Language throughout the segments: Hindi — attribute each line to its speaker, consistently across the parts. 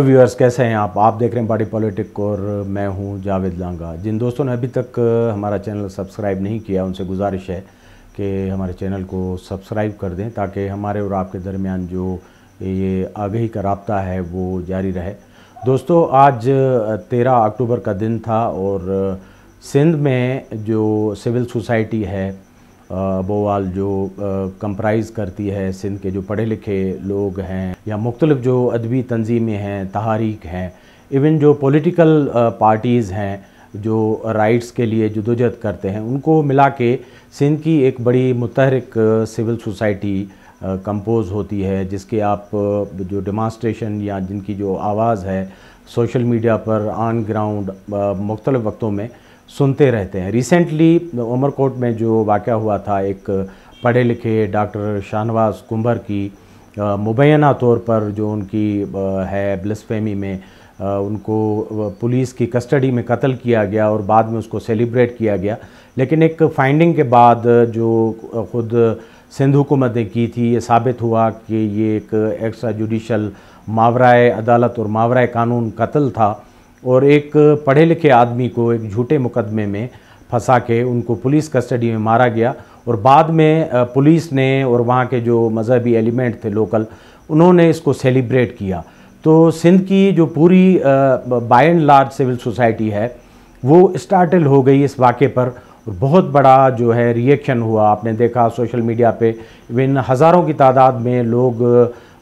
Speaker 1: व्यूअर्स, कैसे हैं आप देख रहे हैं बॉडी पॉलिटिक और मैं हूं जावेद लांगा। जिन दोस्तों ने अभी तक हमारा चैनल सब्सक्राइब नहीं किया उनसे गुजारिश है कि हमारे चैनल को सब्सक्राइब कर दें ताकि हमारे और आपके दरमियान जो ये आगाही का राब्ता है वो जारी रहे। दोस्तों, आज 13 अक्टूबर का दिन था और सिंध में जो सिविल सोसाइटी है बोवाल जो कंप्राइज़ करती है सिंध के जो पढ़े लिखे लोग हैं या मुख्तलिफ जो अदबी तंजीमें हैं, तहारीक हैं, इवन जो पॉलिटिकल पार्टीज़ हैं जो राइट्स के लिए जदोजहद करते हैं, उनको मिला के सिंध की एक बड़ी मुतहरिक सिविल सोसाइटी कंपोज़ होती है, जिसके आप जो डेमॉन्स्ट्रेशन या जिनकी जो आवाज़ है सोशल मीडिया पर ऑन ग्राउंड मुख्तलिफ वक्तों में सुनते रहते हैं। रिसेंटली उमरकोट में जो वाक़या हुआ था, एक पढ़े लिखे डॉक्टर शाहनवाज कुंबर की मुबैना तौर पर जो उनकी है ब्लस्फेमी में उनको पुलिस की कस्टडी में कत्ल किया गया और बाद में उसको सेलिब्रेट किया गया। लेकिन एक फाइंडिंग के बाद जो ख़ुद सिंध हुकूमत ने की थी, ये साबित हुआ कि ये एक एक्स्ट्रा जुडिशल मावराए अदालत और मावराए कानून कत्ल था और एक पढ़े लिखे आदमी को एक झूठे मुकदमे में फंसा के उनको पुलिस कस्टडी में मारा गया। और बाद में पुलिस ने और वहाँ के जो मजहबी एलिमेंट थे लोकल, उन्होंने इसको सेलिब्रेट किया। तो सिंध की जो पूरी by and large civil society है वो स्टार्टल हो गई इस वाक़े पर और बहुत बड़ा जो है रिएक्शन हुआ। आपने देखा सोशल मीडिया पे इवन हज़ारों की तादाद में लोग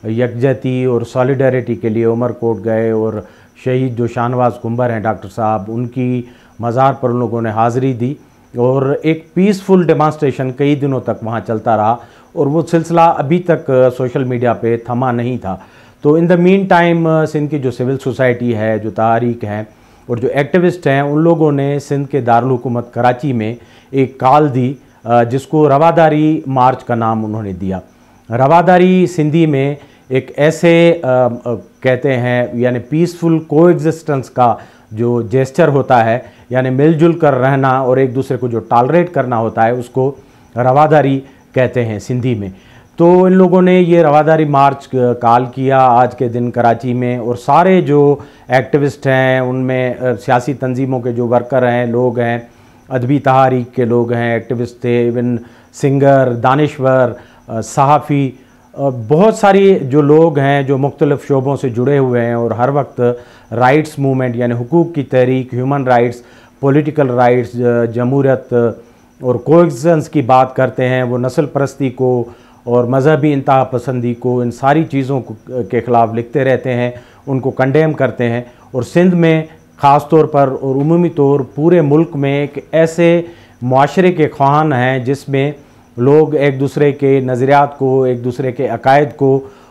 Speaker 1: यकजहती और सॉलिडारिटी के लिए उमरकोट गए और शहीद जो शाहनवाज कुंबर हैं डॉक्टर साहब, उनकी मज़ार पर उन लोगों ने हाज़िरी दी और एक पीसफुल डेमॉन्स्ट्रेशन कई दिनों तक वहाँ चलता रहा और वो सिलसिला अभी तक सोशल मीडिया पे थमा नहीं था। तो in the meantime Sindh की जो सिविल सोसाइटी है, जो तहारीक हैं और जो एक्टिविस्ट हैं, उन लोगों ने सिंध के दारुल हुकूमत कराची में एक कॉल दी जिसको रवादारी मार्च का नाम उन्होंने दिया। रवादारी सिंधी में एक ऐसे कहते हैं यानी पीसफुल कोएग्जिस्टेंस का जो जेस्चर होता है, यानी मिलजुल कर रहना और एक दूसरे को जो टॉलरेट करना होता है, उसको रवादारी कहते हैं सिंधी में। तो इन लोगों ने ये रवादारी मार्च कॉल किया आज के दिन कराची में और सारे जो एक्टिविस्ट हैं उनमें सियासी तंजीमों के जो वर्कर हैं, लोग हैं, अदबी तहारीक के लोग हैं, एक्टिविस्ट थे, इवन सिंगर, दानिश्वर, सहाफ़ी, बहुत सारी जो लोग हैं जो मुख्तलिफ़ शोबों से जुड़े हुए हैं और हर वक्त राइट्स मूवमेंट यानी हुकूक की तहरीक, ह्यूमन राइट्स, पॉलिटिकल राइट्स, जमहूरियत और कोएग्जिस्टेंस की बात करते हैं। वो नस्ल परस्ती को और मजहबी इंतहा पसंदी को, इन सारी चीज़ों के ख़िलाफ़ लिखते रहते हैं, उनको कंडेम करते हैं। और सिंध में ख़ास तौर पर और उमूमी तौर पूरे मुल्क में एक ऐसे मुआशरे के ख्वाहान हैं जिसमें लोग एक दूसरे के नज़रियात को, एक दूसरे के अकायद को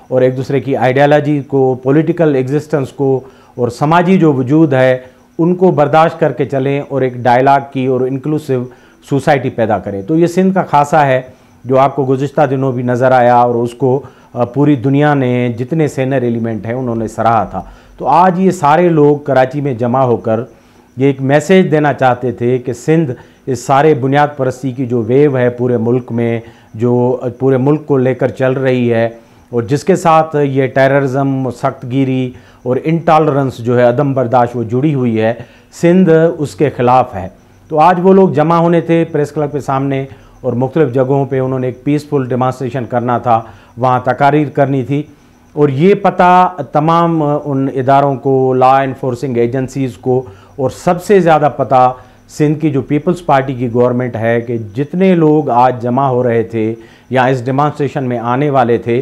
Speaker 1: और एक दूसरे की आइडियालॉजी को, पॉलिटिकल एग्जिस्टेंस को और समाजी जो वजूद है उनको बर्दाश्त करके चलें और एक डायलॉग की और इंक्लूसिव सोसाइटी पैदा करें। तो ये सिंध का खासा है जो आपको गुज़िश्ता दिनों भी नज़र आया और उसको पूरी दुनिया ने, जितने सीनियर एलिमेंट हैं, उन्होंने सराहा था। तो आज ये सारे लोग कराची में जमा होकर ये एक मैसेज देना चाहते थे कि सिंध इस सारे बुनियाद परस्ती की जो वेव है पूरे मुल्क में, जो पूरे मुल्क को लेकर चल रही है और जिसके साथ ये टेररिज्म, सख्तगिरी और इंटॉलरेंस जो है, अदम बर्दाश्त, वो जुड़ी हुई है, सिंध उसके ख़िलाफ़ है। तो आज वो लोग जमा होने थे प्रेस क्लब के सामने और मुख्तलिफ़ जगहों पे उन्होंने एक पीसफुल डेमॉन्स्ट्रेशन करना था, वहाँ तकारीर करनी थी और ये पता तमाम उन इदारों को, लॉ इन्फोर्सिंग एजेंसीज़ को और सबसे ज़्यादा पता सिंध की जो पीपल्स पार्टी की गवर्नमेंट है कि जितने लोग आज जमा हो रहे थे या इस डेमॉन्स्ट्रेशन में आने वाले थे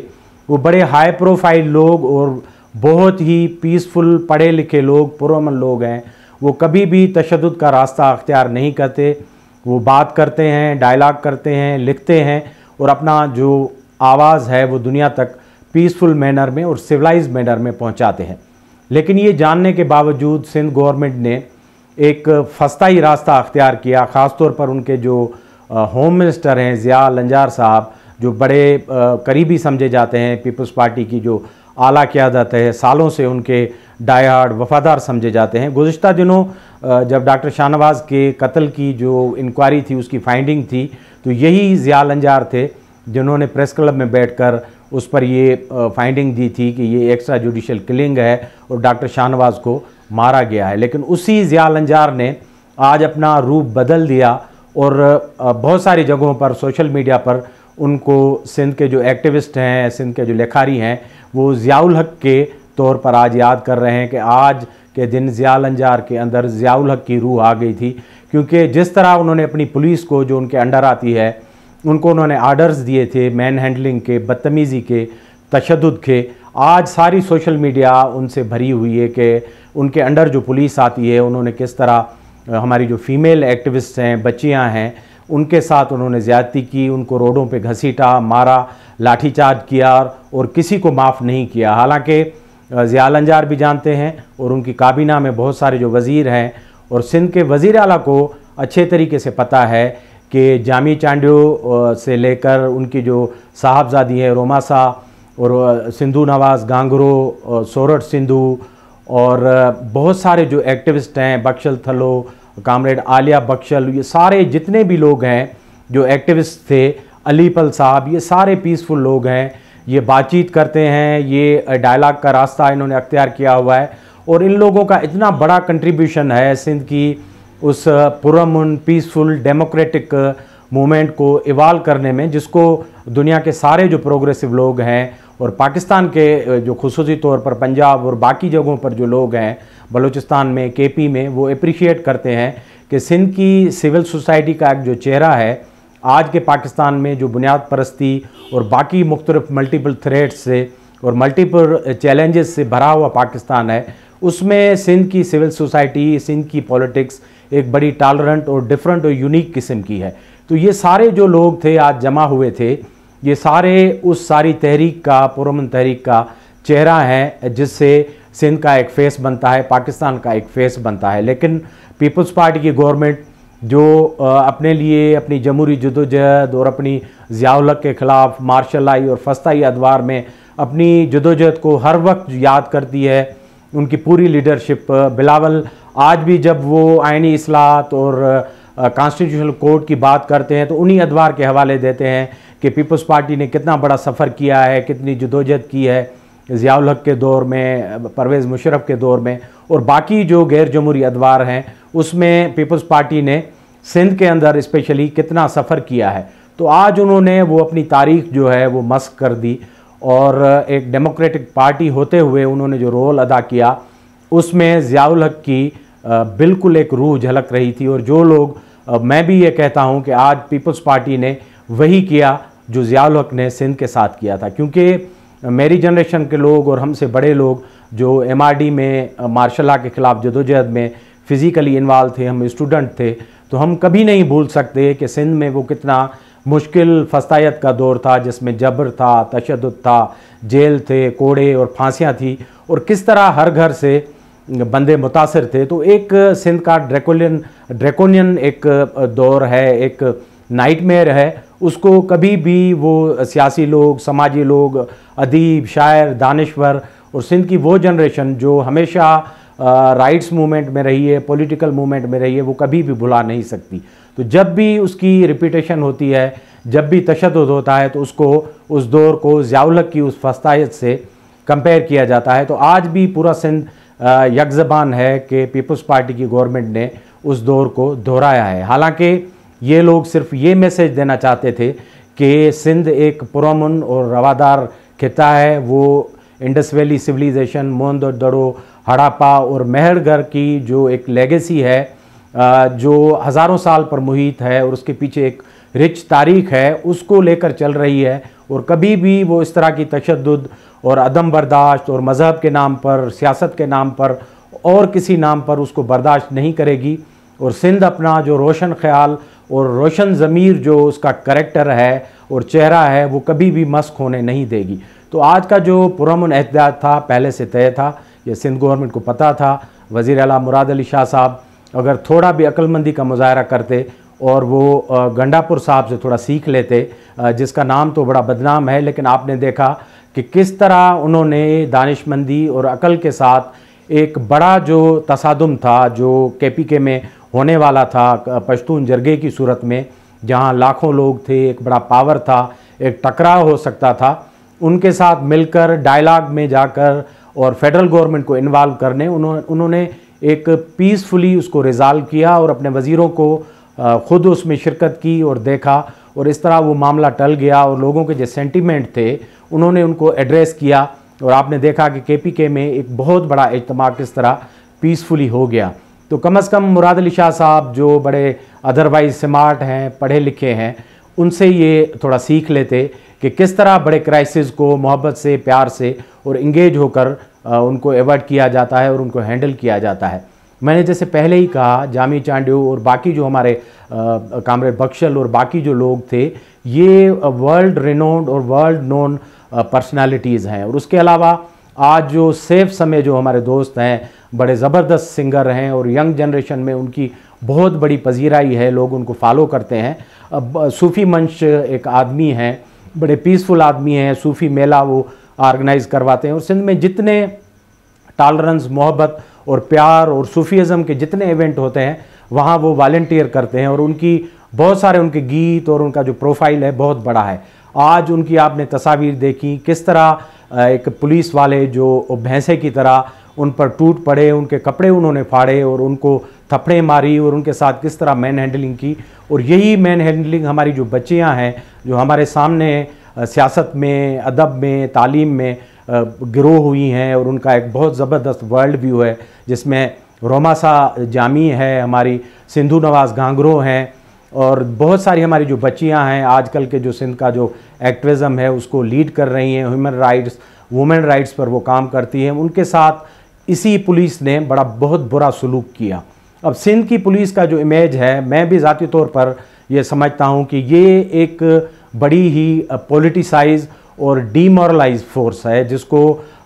Speaker 1: वो बड़े हाई प्रोफाइल लोग और बहुत ही पीसफुल पढ़े लिखे लोग, पुरअमन लोग हैं। वो कभी भी तशद्दुद का रास्ता अख्तियार नहीं करते। वो बात करते हैं, डायलॉग करते हैं, लिखते हैं और अपना जो आवाज़ है वो दुनिया तक पीसफुल मैनर में और सिविलाइज्ड मैनर में पहुंचाते हैं। लेकिन ये जानने के बावजूद सिंध गवर्नमेंट ने एक फस्ताई रास्ता अख्तियार किया। ख़ास तौर पर उनके जो होम मिनिस्टर हैं ज़िया लंजार साहब, जो बड़े करीबी समझे जाते हैं पीपल्स पार्टी की जो आला क़यादत है, सालों से उनके डायहार्ड वफ़ादार समझे जाते हैं। गुज़िश्ता दिनों जब डॉक्टर शाहनवाज के कत्ल की जो इंक्वायरी थी, उसकी फाइंडिंग थी, तो यही ज़िया लंजार थे जिन्होंने प्रेस क्लब में बैठकर उस पर ये फाइंडिंग दी थी कि ये एक्स्ट्रा जुडिशियल किलिंग है और डॉक्टर शाहनवाज को मारा गया है। लेकिन उसी ज़िया लंजार ने आज अपना रूप बदल दिया और बहुत सारी जगहों पर सोशल मीडिया पर उनको सिंध के जो एक्टिविस्ट हैं, सिंध के जो लेखारी हैं, वो ज़ियाउल हक के तौर पर आज याद कर रहे हैं कि आज के दिन ज़िया लंजार के अंदर ज़ियाउल हक की रूह आ गई थी। क्योंकि जिस तरह उन्होंने अपनी पुलिस को जो उनके अंडर आती है, उनको उन्होंने आर्डर्स दिए थे मैन हैंडलिंग के, बदतमीज़ी के, तशद्दुद के, आज सारी सोशल मीडिया उनसे भरी हुई है कि उनके अंडर जो पुलिस आती है उन्होंने किस तरह हमारी जो फीमेल एक्टिविस्ट हैं, बच्चियां हैं, उनके साथ उन्होंने ज़्यादती की, उनको रोडों पे घसीटा, मारा, लाठीचार्ज किया और किसी को माफ़ नहीं किया। हालांकि ज़िया लंजार भी जानते हैं और उनकी काबीना में बहुत सारे जो वज़ीर हैं और सिंध के वज़ीर आला को अच्छे तरीके से पता है कि जामी चांडियो से लेकर उनकी जो साहबजादी है रोमासा और सिंधु नवाज़ गांगरो, सोरठ सिंधु और बहुत सारे जो एक्टिविस्ट हैं, बख्शल थलो, कामरेड आलिया बख्शल, ये सारे जितने भी लोग हैं जो एक्टिविस्ट थे, अलीपल साहब, ये सारे पीसफुल लोग हैं। ये बातचीत करते हैं, ये डायलॉग का रास्ता इन्होंने अख्तियार किया हुआ है और इन लोगों का इतना बड़ा कंट्रीब्यूशन है सिंध की उस पुरअमन पीसफुल डेमोक्रेटिक मूवमेंट को इवाल्व करने में, जिसको दुनिया के सारे जो प्रोग्रेसिव लोग हैं और पाकिस्तान के जो खुसूसी तौर पर पंजाब और बाकी जगहों पर जो लोग हैं, बलूचिस्तान में, केपी में, वो अप्रिशिएट करते हैं कि सिंध की सिविल सोसाइटी का एक जो चेहरा है आज के पाकिस्तान में, जो बुनियाद परस्ती और बाकी मुख्तलिफ मल्टीपल थ्रेट्स से और मल्टीपल चैलेंजेस से भरा हुआ पाकिस्तान है, उसमें सिंध की सिविल सोसाइटी, सिंध की पॉलिटिक्स एक बड़ी टॉलरेंट और डिफरेंट और यूनिक किस्म की है। तो ये सारे जो लोग थे आज जमा हुए थे, ये सारे उस सारी तहरीक का, पुरअमन तहरीक का चेहरा है जिससे सिंध का एक फेस बनता है, पाकिस्तान का एक फेस बनता है। लेकिन पीपल्स पार्टी की गवर्नमेंट जो अपने लिए अपनी जमहूरी जदोजहद और अपनी ज़ियाउल हक के ख़िलाफ़ मार्शल आई और फस्ताई अदवार में अपनी जदोजहद को हर वक्त याद करती है, उनकी पूरी लीडरशिप, बिलावल आज भी जब वो आइनी इस्लाहत और कॉन्स्टिट्यूशनल कोड की बात करते हैं तो उन्हीं अदवार के हवाले देते हैं कि पीपल्स पार्टी ने कितना बड़ा सफ़र किया है, कितनी जदोजहद की है ज़ियाउल हक के दौर में, परवेज़ मुशर्रफ के दौर में और बाकी जो गैर जमहूरी अदवार हैं उसमें पीपल्स पार्टी ने सिंध के अंदर स्पेशली कितना सफ़र किया है। तो आज उन्होंने वो अपनी तारीख जो है वो मस्क कर दी और एक डेमोक्रेटिक पार्टी होते हुए उन्होंने जो रोल अदा किया उसमें ज़ियाउल हक की बिल्कुल एक रूह झलक रही थी। और जो लोग, मैं भी ये कहता हूँ कि आज पीपल्स पार्टी ने वही किया जो ज़ियाउल हक ने सिंध के साथ किया था। क्योंकि मेरी जनरेशन के लोग और हमसे बड़े लोग जो MRD में मार्शल लॉ के ख़िलाफ़ जदोजहद में फ़िज़िकली इन्वॉल्व थे, हम स्टूडेंट थे, तो हम कभी नहीं भूल सकते कि सिंध में वो कितना मुश्किल फस्तायत का दौर था जिसमें जबर था, तशद्दुद था, जेल थे, कोड़े और फांसियाँ थी और किस तरह हर घर से बंदे मुतासिर थे। तो एक सिंध का ड्रैकोनियन एक दौर है, एक नाइटमेयर है, उसको कभी भी वो सियासी लोग, समाजी लोग, अदीब, शायर, दानिश्वर और सिंध की वो जनरेशन जो हमेशा राइट्स मूवमेंट में रही है, पॉलिटिकल मूवमेंट में रही है, वो कभी भी भुला नहीं सकती। तो जब भी उसकी रिपीटेशन होती है, जब भी तशद्दुद होता है, तो उसको, उस दौर को ज़ियाउल हक की उस फस्तायत से कंपेयर किया जाता है। तो आज भी पूरा सिंध यकज़बान है कि पीपल्स पार्टी की गवर्नमेंट ने उस दौर को दोहराया है। हालांकि ये लोग सिर्फ ये मैसेज देना चाहते थे कि सिंध एक पुरअमन और रवादार खिता है, वो इंडस वैली सिविलाइजेशन, मोहनजोदड़ो, हड़प्पा और मेहरगढ़ की जो एक लेगेसी है, जो हज़ारों साल पर मुहित है और उसके पीछे एक रिच तारीख़ है, उसको लेकर चल रही है। और कभी भी वो इस तरह की तशद्दुद और अदम बर्दाश्त और मज़हब के नाम पर, सियासत के नाम पर और किसी नाम पर उसको बर्दाश्त नहीं करेगी। और सिंध अपना जो रोशन ख़याल और रोशन ज़मीर जो उसका करैक्टर है और चेहरा है, वो कभी भी मस्क होने नहीं देगी। तो आज का जो पुरअमन एहतजाज था पहले से तय था, ये सिंध गवर्नमेंट को पता था। वज़ीर आला मुराद अली शाह साहब अगर थोड़ा भी अक्लमंदी का मुजाहरा करते और वो गंडापुर साहब से थोड़ा सीख लेते, जिसका नाम तो बड़ा बदनाम है, लेकिन आपने देखा कि किस तरह उन्होंने दानिशमंदी और अकल के साथ एक बड़ा जो तसादुम था जो KPK में होने वाला था, पश्तून जरगे की सूरत में, जहां लाखों लोग थे, एक बड़ा पावर था, एक टकराव हो सकता था, उनके साथ मिलकर डायलॉग में जाकर और फेडरल गवर्नमेंट को इन्वॉल्व करने उन्होंने एक पीसफुली उसको रिजॉल्व किया और अपने वज़ीरों को ख़ुद उसमें शिरकत की और देखा, और इस तरह वो मामला टल गया और लोगों के जो सेंटीमेंट थे उन्होंने उनको एड्रेस किया। और आपने देखा कि KPK में एक बहुत बड़ा इज्तिमा किस तरह पीसफुली हो गया। तो कम से कम मुराद अली शाह साहब जो बड़े अदरवाइज स्मार्ट हैं, पढ़े लिखे हैं, उनसे ये थोड़ा सीख लेते कि किस तरह बड़े क्राइसिस को मोहब्बत से, प्यार से और इंगेज होकर उनको अवॉइड किया जाता है और उनको हैंडल किया जाता है। मैंने जैसे पहले ही कहा, जामी चांडियो और बाकी जो हमारे कामरेड बख्शल और बाकी जो लोग थे, ये वर्ल्ड रिनोन्ड और वर्ल्ड नोन पर्सनालिटीज़ हैं। और उसके अलावा आज जो सेफ समय जो हमारे दोस्त हैं, बड़े ज़बरदस्त सिंगर हैं और यंग जनरेशन में उनकी बहुत बड़ी पजीराई है, लोग उनको फॉलो करते हैं। अब सूफ़ी मंच एक आदमी हैं, बड़े पीसफुल आदमी हैं, सूफ़ी मेला वो ऑर्गेनाइज़ करवाते हैं। और सिंध में जितने टॉलरेंस, मोहब्बत और प्यार और सूफ़ीज़म के जितने इवेंट होते हैं वहाँ वो वॉलंटियर करते हैं, और उनकी बहुत सारे उनके गीत और उनका जो प्रोफाइल है बहुत बड़ा है। आज उनकी आपने तस्वीर देखी, किस तरह एक पुलिस वाले जो भैंसे की तरह उन पर टूट पड़े, उनके कपड़े उन्होंने फाड़े और उनको थप्पड़े मारी और उनके साथ किस तरह मैन हैंडलिंग की। और यही मैन हैंडलिंग हमारी जो बच्चियां हैं जो हमारे सामने सियासत में, अदब में, तालीम में गिरोह हुई हैं, और उनका एक बहुत ज़बरदस्त वर्ल्ड व्यू है जिसमें रोमासा जामी है, हमारी सिंधु नवाज़ घांगरो हैं, और बहुत सारी हमारी जो बच्चियां हैं आजकल के जो सिंध का जो एक्टिविज़म है उसको लीड कर रही हैं, ह्यूमन राइट्स, वुमेन राइट्स पर वो काम करती हैं। उनके साथ इसी पुलिस ने बहुत बुरा सलूक किया। अब सिंध की पुलिस का जो इमेज है, मैं भी ज़ाती तौर पर ये समझता हूँ कि ये एक बड़ी ही पॉलिटिसाइज और डीमोरलाइज फोर्स है, जिसको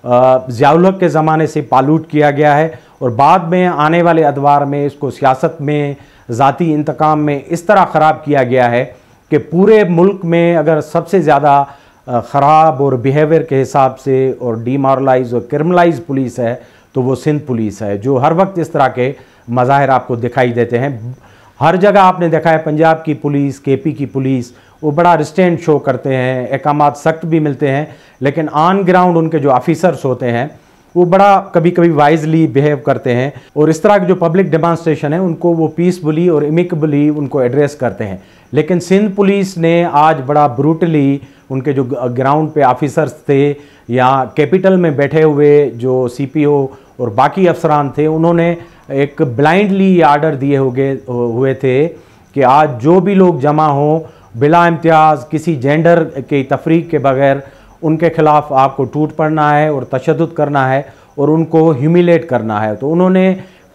Speaker 1: ज़ियाउल हक के ज़माने से पालूट किया गया है, और बाद में आने वाले अदवार में इसको सियासत में, ज़ाती इंतकाम में इस तरह ख़राब किया गया है कि पूरे मुल्क में अगर सबसे ज़्यादा ख़राब और बिहेवियर के हिसाब से और डीमोरलाइज और क्रिमिनलाइज पुलिस है तो वो सिंध पुलिस है, जो हर वक्त इस तरह के मज़ाहिर आपको दिखाई देते हैं। हर जगह आपने देखा है पंजाब की पुलिस, KP की पुलिस, वो बड़ा रिस्ट्रेंट शो करते हैं, अहकामात सख्त भी मिलते हैं, लेकिन ऑन ग्राउंड उनके जो ऑफिसर्स होते हैं वो बड़ा कभी कभी वाइजली बिहेव करते हैं, और इस तरह के जो पब्लिक डेमॉन्स्ट्रेशन है उनको वो पीसफुली और इमिकेबली उनको एड्रेस करते हैं। लेकिन सिंध पुलिस ने आज बड़ा ब्रूटली उनके जो ग्राउंड पे ऑफिसर्स थे या कैपिटल में बैठे हुए जो CPO और बाकी अफसरान थे, उन्होंने एक ब्लाइंडली आर्डर दिए हुए थे कि आज जो भी लोग जमा हों बिला इम्तियाज़ किसी जेंडर के तफरीक के बगैर उनके ख़िलाफ़ आपको टूट पड़ना है और तशद्दुद करना है और उनको ह्यूमिलेट करना है। तो उन्होंने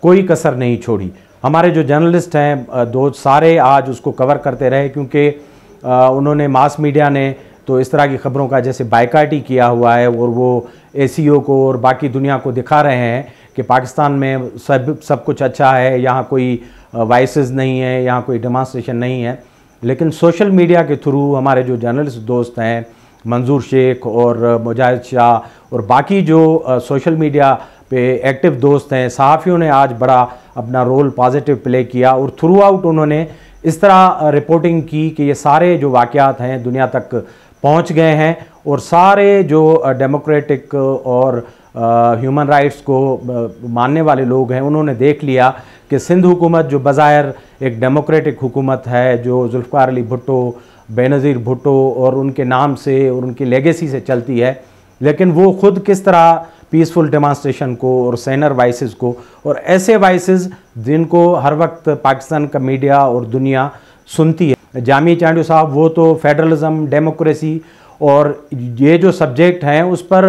Speaker 1: कोई कसर नहीं छोड़ी। हमारे जो जर्नलिस्ट हैं दोस्त सारे आज उसको कवर करते रहे, क्योंकि उन्होंने मास मीडिया ने तो इस तरह की ख़बरों का जैसे बायकाट ही किया हुआ है, और वो ACO को और बाकी दुनिया को दिखा रहे हैं कि पाकिस्तान में सब कुछ अच्छा है, यहाँ कोई वाइसेस नहीं है, यहाँ कोई डेमॉन्स्ट्रेशन नहीं है। लेकिन सोशल मीडिया के थ्रू हमारे जो जर्नलिस्ट दोस्त हैं, मंजूर शेख और मुजाहिद शाह और बाकी जो सोशल मीडिया पे एक्टिव दोस्त हैं, सहाफ़ियों ने आज बड़ा अपना रोल पॉजिटिव प्ले किया, और थ्रू आउट उन्होंने इस तरह रिपोर्टिंग की कि ये सारे जो वाक़यात हैं दुनिया तक पहुंच गए हैं, और सारे जो डेमोक्रेटिक और ह्यूमन राइट्स को मानने वाले लोग हैं उन्होंने देख लिया कि सिंध हुकूमत जो बज़ाहिर एक डेमोक्रेटिक हुकूमत है, जो जुल्फ़िकार अली भुट्टो, बेनज़ीर भुट्टो और उनके नाम से और उनकी लेगेसी से चलती है, लेकिन वो ख़ुद किस तरह पीसफुल डेमॉन्स्ट्रेशन को और सेनर वाइसेस को और ऐसे वाइसेस जिनको हर वक्त पाकिस्तान का मीडिया और दुनिया सुनती है। जामी चांडियो साहब वो तो फेडरलिज्म, डेमोक्रेसी और ये जो सब्जेक्ट हैं उस पर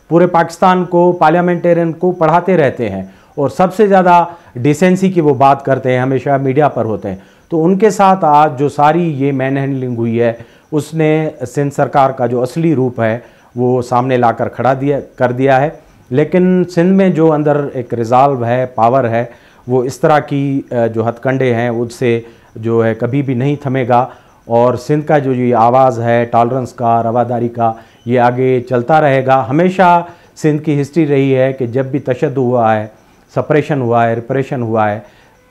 Speaker 1: पूरे पाकिस्तान को, पार्लियामेंटेरियन को पढ़ाते रहते हैं, और सबसे ज़्यादा डिसेंसी की वो बात करते हैं, हमेशा मीडिया पर होते हैं। तो उनके साथ आज जो सारी ये मैन हैंडलिंग हुई है उसने सिंध सरकार का जो असली रूप है वो सामने लाकर कर दिया है। लेकिन सिंध में जो अंदर एक रिजॉल्व है, पावर है, वो इस तरह की जो हथकंडे हैं उससे जो है कभी भी नहीं थमेगा, और सिंध का जो ये आवाज़ है टॉलरेंस का, रवादारी का, ये आगे चलता रहेगा। हमेशा सिंध की हिस्ट्री रही है कि जब भी तशद्दुद हुआ है, सप्रेशन हुआ है, रिप्रेशन हुआ है,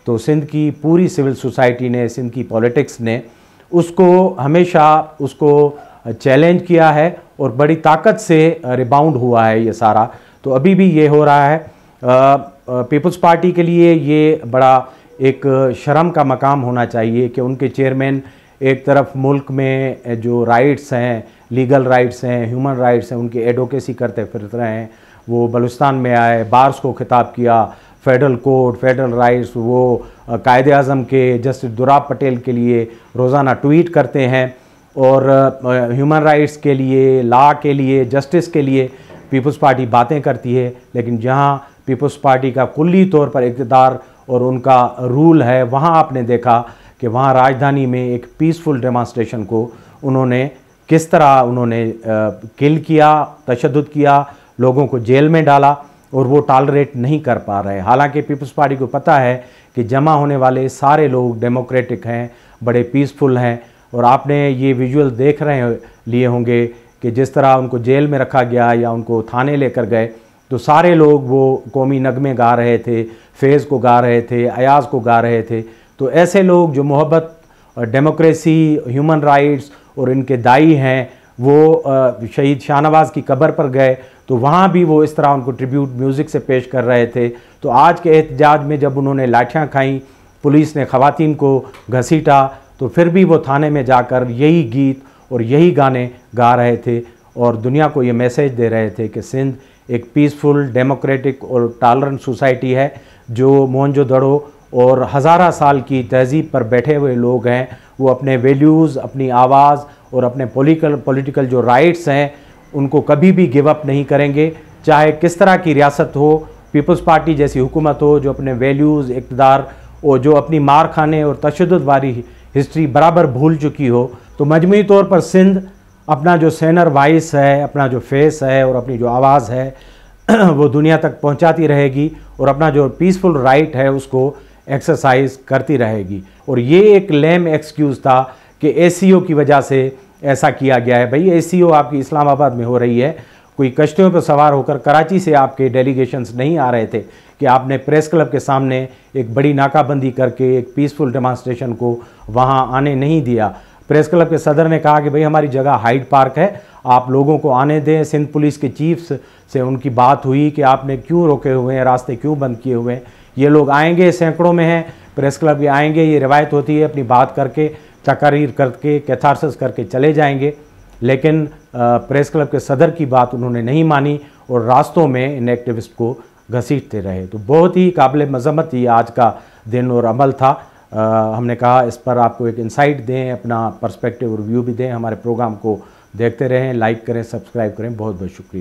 Speaker 1: तो सिंध की पूरी सिविल सोसाइटी ने, सिंध की पॉलिटिक्स ने उसको हमेशा उसको चैलेंज किया है और बड़ी ताकत से रिबाउंड हुआ है ये सारा। तो अभी भी ये हो रहा है। पीपल्स पार्टी के लिए ये बड़ा एक शर्म का मकाम होना चाहिए कि उनके चेयरमैन एक तरफ मुल्क में जो राइट्स हैं, लीगल राइट्स हैं, ह्यूमन राइट्स हैं, उनकी एडवोकेसी करते फिर रहे हैं। वो बलूचिस्तान में आए, बार्स को खिताब किया, फेडरल कोड, फेडरल राइट्स, वो कायदे आज़म के जस्टिस दुराब पटेल के लिए रोज़ाना ट्वीट करते हैं और ह्यूमन राइट्स के लिए, लॉ के लिए, जस्टिस के लिए पीपल्स पार्टी बातें करती है। लेकिन जहां पीपल्स पार्टी का कुल्ली तौर पर इक़्तिदार और उनका रूल है, वहां आपने देखा कि वहां राजधानी में एक पीसफुल डेमॉन्स्ट्रेशन को उन्होंने किस तरह उन्होंने किल किया, तशद्दुद किया, लोगों को जेल में डाला और वो टॉलरेट नहीं कर पा रहे। हालांकि पीपल्स पार्टी को पता है कि जमा होने वाले सारे लोग डेमोक्रेटिक हैं, बड़े पीसफुल हैं। और आपने ये विजुअल देख रहे लिए होंगे कि जिस तरह उनको जेल में रखा गया या उनको थाने लेकर गए तो सारे लोग वो कौमी नगमे गा रहे थे, फेज़ को गा रहे थे, अयाज़ को गा रहे थे। तो ऐसे लोग जो मोहब्बत, डेमोक्रेसी, ह्यूमन राइट्स और इनके दाई हैं, वो शहीद शाहनवाज़ की कब्र पर गए तो वहाँ भी वो इस तरह उनको ट्रिब्यूट म्यूज़िक से पेश कर रहे थे। तो आज के एहतजाज में जब उन्होंने लाठियाँ खाईं, पुलिस ने ख़वातीन को घसीटा, तो फिर भी वो थाने में जाकर यही गीत और यही गाने गा रहे थे और दुनिया को ये मैसेज दे रहे थे कि सिंध एक पीसफुल, डेमोक्रेटिक और टॉलरेंट सोसाइटी है, जो मोहनजोदड़ो और हज़ारा साल की तहज़ीब पर बैठे हुए लोग हैं। वो अपने वैल्यूज़, अपनी आवाज़ और अपने पॉलिटिकल जो राइट्स हैं उनको कभी भी गिव अप नहीं करेंगे, चाहे किस तरह की रियासत हो, पीपल्स पार्टी जैसी हुकूमत हो जो अपने वैल्यूज़, इक़्तिदार और जो अपनी मार खाने और तशद्दुद वाली हिस्ट्री बराबर भूल चुकी हो। तो मजमूई तौर पर सिंध अपना जो सेनर वाइस है, अपना जो फेस है और अपनी जो आवाज़ है वो दुनिया तक पहुंचाती रहेगी और अपना जो पीसफुल राइट है उसको एक्सरसाइज करती रहेगी। और ये एक लेम एक्सक्यूज़ था कि ACO की वजह से ऐसा किया गया है। भाई ACO आपकी इस्लामाबाद में हो रही है, कोई कश्तियों पर सवार होकर कराची से आपके डेलीगेशंस नहीं आ रहे थे कि आपने प्रेस क्लब के सामने एक बड़ी नाकाबंदी करके एक पीसफुल डेमॉन्स्ट्रेशन को वहाँ आने नहीं दिया। प्रेस क्लब के सदर ने कहा कि भाई हमारी जगह हाइड पार्क है, आप लोगों को आने दें। सिंध पुलिस के चीफ से उनकी बात हुई कि आपने क्यों रोके हुए हैं, रास्ते क्यों बंद किए हुए हैं। ये लोग आएंगे, सैकड़ों में हैं, प्रेस क्लब के आएंगे, ये रिवायत होती है, अपनी बात करके, तकारीर करके, कैथारसिस करके चले जाएंगे। लेकिन प्रेस क्लब के सदर की बात उन्होंने नहीं मानी और रास्तों में इन एक्टिविस्ट को घसीटते रहे। तो बहुत ही काबिल मज़म्मत ये आज का दिन और अमल था। हमने कहा इस पर आपको एक इंसाइट दें, अपना पर्सपेक्टिव रिव्यू भी दें। हमारे प्रोग्राम को देखते रहें, लाइक करें, सब्सक्राइब करें। बहुत बहुत शुक्रिया।